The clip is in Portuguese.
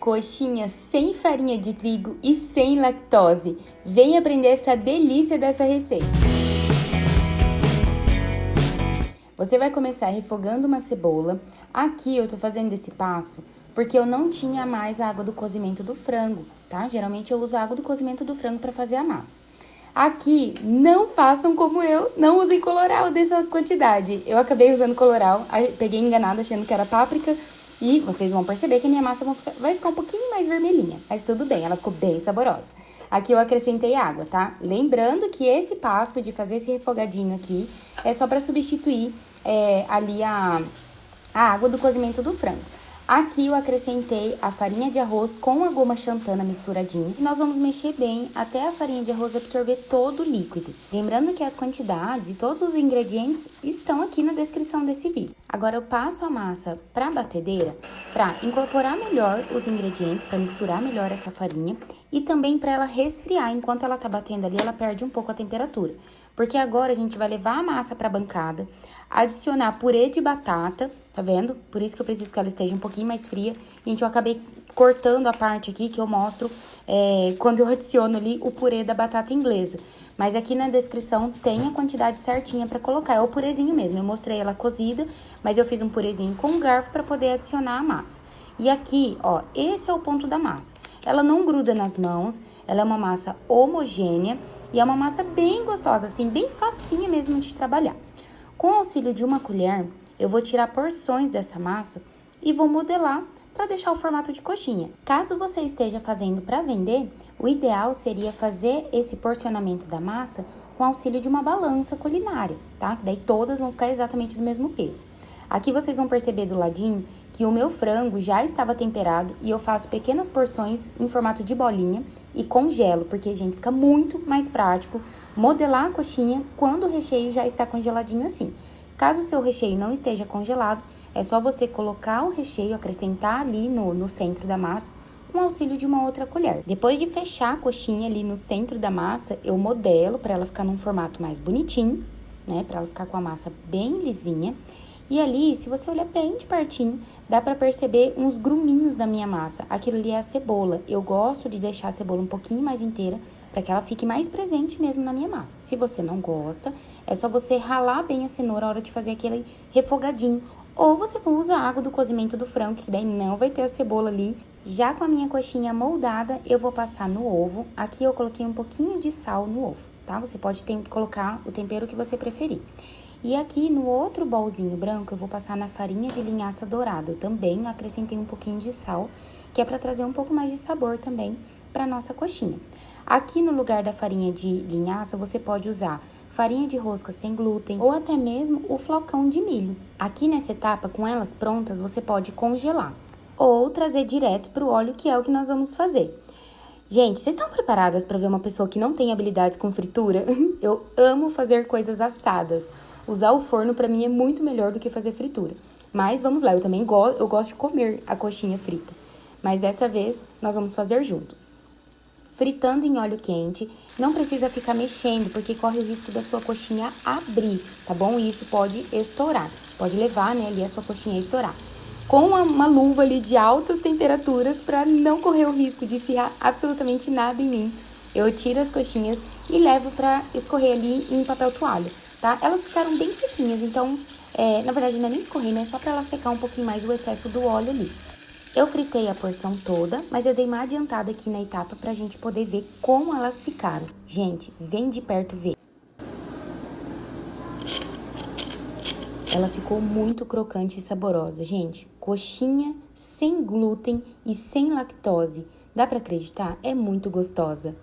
coxinha sem farinha de trigo e sem lactose. Vem aprender essa delícia dessa receita. Você vai começar refogando uma cebola. Aqui eu tô fazendo esse passo porque eu não tinha mais a água do cozimento do frango, tá? Geralmente eu uso a água do cozimento do frango para fazer a massa. Aqui, não façam como eu, não usem colorau dessa quantidade. Eu acabei usando colorau, peguei enganada achando que era páprica e vocês vão perceber que a minha massa vai ficar um pouquinho mais vermelhinha, mas tudo bem, ela ficou bem saborosa. Aqui eu acrescentei água, tá? Lembrando que esse passo de fazer esse refogadinho aqui é só para substituir ali a água do cozimento do frango. Aqui eu acrescentei a farinha de arroz com a goma xantana misturadinha. E nós vamos mexer bem até a farinha de arroz absorver todo o líquido. Lembrando que as quantidades e todos os ingredientes estão aqui na descrição desse vídeo. Agora eu passo a massa para a batedeira para incorporar melhor os ingredientes, para misturar melhor essa farinha e também para ela resfriar. Enquanto ela tá batendo ali, ela perde um pouco a temperatura. Porque agora a gente vai levar a massa para a bancada, adicionar purê de batata, tá vendo? Por isso que eu preciso que ela esteja um pouquinho mais fria. Gente, eu acabei cortando a parte aqui que eu mostro quando eu adiciono ali o purê da batata inglesa. Mas aqui na descrição tem a quantidade certinha pra colocar, é o purezinho mesmo. Eu mostrei ela cozida, mas eu fiz um purezinho com garfo pra poder adicionar a massa. E aqui, ó, esse é o ponto da massa. Ela não gruda nas mãos, ela é uma massa homogênea e é uma massa bem gostosa, assim, bem facinha mesmo de trabalhar. Com o auxílio de uma colher, eu vou tirar porções dessa massa e vou modelar para deixar o formato de coxinha. Caso você esteja fazendo para vender, o ideal seria fazer esse porcionamento da massa com auxílio de uma balança culinária, tá? Daí todas vão ficar exatamente do mesmo peso. Aqui vocês vão perceber do ladinho que o meu frango já estava temperado e eu faço pequenas porções em formato de bolinha e congelo, porque, gente, fica muito mais prático modelar a coxinha quando o recheio já está congeladinho assim. Caso o seu recheio não esteja congelado, é só você colocar o recheio, acrescentar ali no centro da massa, com auxílio de uma outra colher. Depois de fechar a coxinha ali no centro da massa, eu modelo para ela ficar num formato mais bonitinho, né? Para ela ficar com a massa bem lisinha. E ali, se você olhar bem de pertinho, dá pra perceber uns gruminhos da minha massa. Aquilo ali é a cebola. Eu gosto de deixar a cebola um pouquinho mais inteira, para que ela fique mais presente mesmo na minha massa. Se você não gosta, é só você ralar bem a cenoura na hora de fazer aquele refogadinho. Ou você usa a água do cozimento do frango, que daí não vai ter a cebola ali. Já com a minha coxinha moldada, eu vou passar no ovo. Aqui eu coloquei um pouquinho de sal no ovo, tá? Você pode colocar o tempero que você preferir. E aqui no outro bolzinho branco eu vou passar na farinha de linhaça dourada. Eu também acrescentei um pouquinho de sal, que é para trazer um pouco mais de sabor também para nossa coxinha. Aqui no lugar da farinha de linhaça você pode usar farinha de rosca sem glúten ou até mesmo o flocão de milho. Aqui nessa etapa, com elas prontas, você pode congelar ou trazer direto para o óleo, que é o que nós vamos fazer. Gente, vocês estão preparadas para ver uma pessoa que não tem habilidades com fritura? Eu amo fazer coisas assadas. Usar o forno para mim é muito melhor do que fazer fritura. Mas vamos lá, eu gosto de comer a coxinha frita. Mas dessa vez nós vamos fazer juntos. Fritando em óleo quente, não precisa ficar mexendo, porque corre o risco da sua coxinha abrir, tá bom? E isso pode estourar, pode levar, né, ali a sua coxinha a estourar. Com uma luva ali de altas temperaturas, para não correr o risco de espirrar absolutamente nada em mim, eu tiro as coxinhas e levo para escorrer ali em papel toalha, tá? Elas ficaram bem sequinhas, então, na verdade não é nem escorrer, né? É só para ela secar um pouquinho mais o excesso do óleo ali. Eu fritei a porção toda, mas eu dei uma adiantada aqui na etapa pra gente poder ver como elas ficaram. Gente, vem de perto ver. Ela ficou muito crocante e saborosa, gente. Coxinha sem glúten e sem lactose. Dá pra acreditar? É muito gostosa.